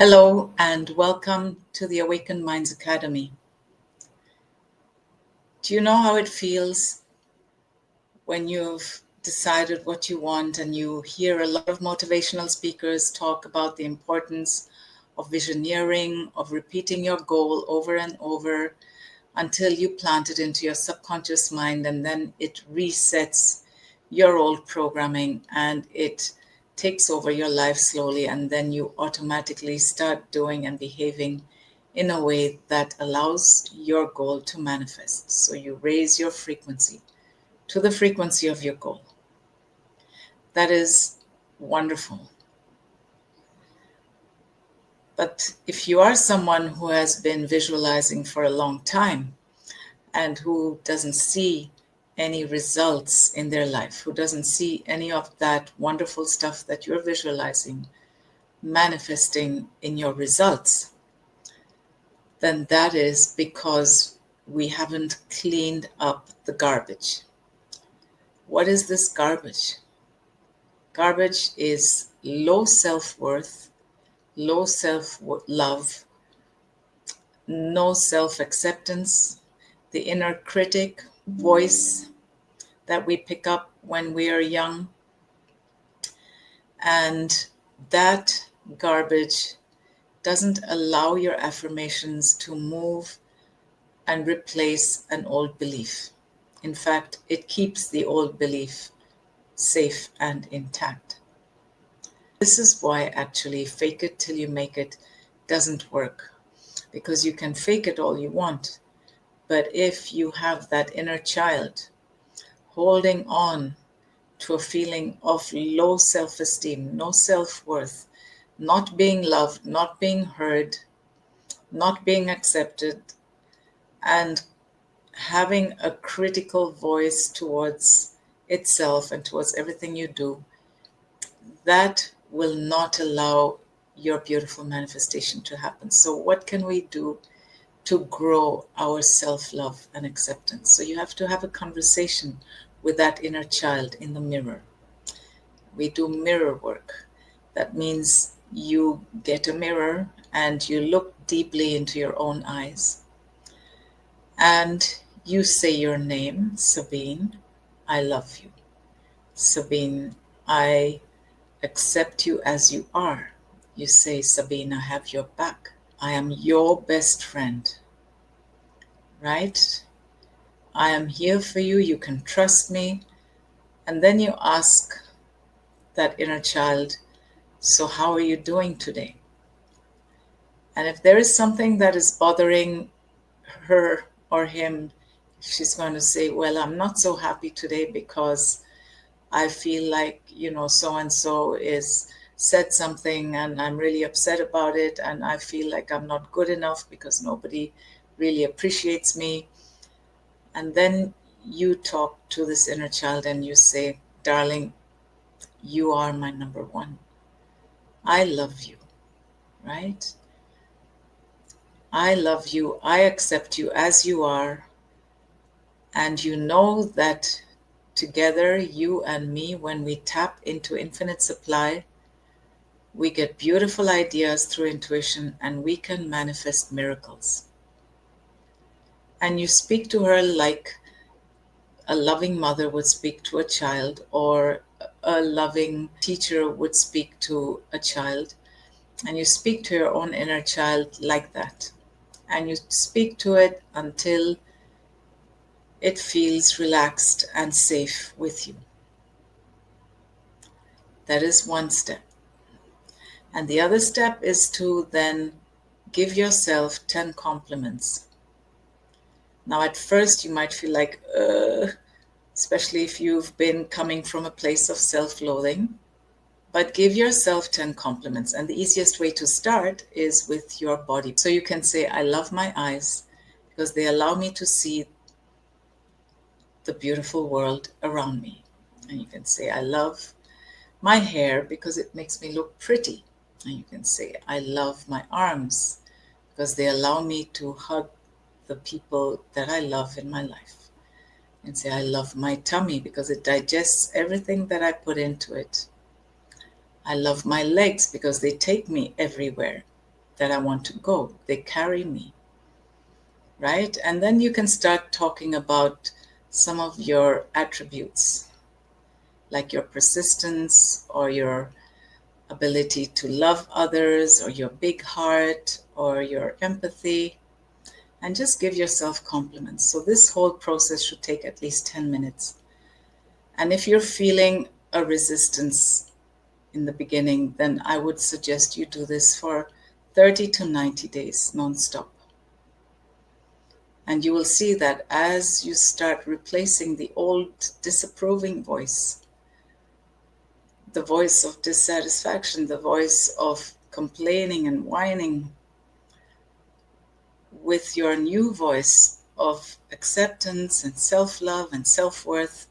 Hello and welcome to the Awakened Minds Academy. Do you know how it feels when you've decided what you want and you hear a lot of motivational speakers talk about the importance of visioneering, of repeating your goal over and over until you plant it into your subconscious mind, and then it resets your old programming and it takes over your life slowly, and then you automatically start doing and behaving in a way that allows your goal to manifest. So you raise your frequency to the frequency of your goal. That is wonderful. But if you are someone who has been visualizing for a long time and who doesn't see any results in their life, who doesn't see any of that wonderful stuff that you're visualizing manifesting in your results, then that is because we haven't cleaned up the garbage. What is this garbage? Garbage is low self-worth, low self-love, no self-acceptance, the inner critic voice that we pick up when we are young. And that garbage doesn't allow your affirmations to move and replace an old belief. In fact, it keeps the old belief safe and intact. This is why actually fake it till you make it doesn't work, because you can fake it all you want. But if you have that inner child holding on to a feeling of low self-esteem, no self-worth, not being loved, not being heard, not being accepted, and having a critical voice towards itself and towards everything you do, that will not allow your beautiful manifestation to happen. So what can we do to grow our self-love and acceptance? So you have to have a conversation with that inner child in the mirror. We do mirror work. That means you get a mirror and you look deeply into your own eyes and you say your name, Sabine, I love you. Sabine, I accept you as you are. You say, Sabine, I have your back. I am your best friend, right? I am here for you. You can trust me. And then you ask that inner child, so how are you doing today? And if there is something that is bothering her or him, she's going to say, well, I'm not so happy today because I feel like, so-and-so is said something and I'm really upset about it. And I feel like I'm not good enough because nobody really appreciates me. And then you talk to this inner child and you say, darling, you are my number one. I love you, right? I love you. I accept you as you are. And you know that together, you and me, when we tap into infinite supply, we get beautiful ideas through intuition and we can manifest miracles. And you speak to her like a loving mother would speak to a child, or a loving teacher would speak to a child. And you speak to your own inner child like that. And you speak to it until it feels relaxed and safe with you. That is one step. And the other step is to then give yourself 10 compliments. Now, at first, you might feel like, especially if you've been coming from a place of self-loathing. But give yourself 10 compliments. And the easiest way to start is with your body. So you can say, I love my eyes because they allow me to see the beautiful world around me. And you can say, I love my hair because it makes me look pretty. And you can say, I love my arms because they allow me to hug the people that I love in my life. And say, I love my tummy because it digests everything that I put into it. I love my legs because they take me everywhere. that I want to go. They carry me, right? And then you can start talking about some of your attributes, like your persistence or your ability to love others or your big heart or your empathy, and just give yourself compliments. So this whole process should take at least 10 minutes. And if you're feeling a resistance in the beginning, then I would suggest you do this for 30 to 90 days nonstop. And you will see that as you start replacing the old disapproving voice, the voice of dissatisfaction, the voice of complaining and whining, with your new voice of acceptance and self-love and self-worth,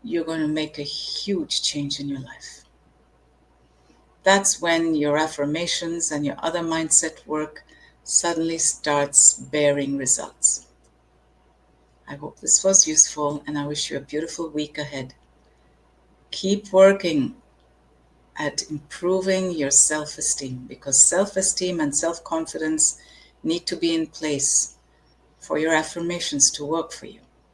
you're going to make a huge change in your life. That's when your affirmations and your other mindset work suddenly starts bearing results. I hope this was useful, and I wish you a beautiful week ahead. Keep working at improving your self-esteem, because self-esteem and self-confidence need to be in place for your affirmations to work for you.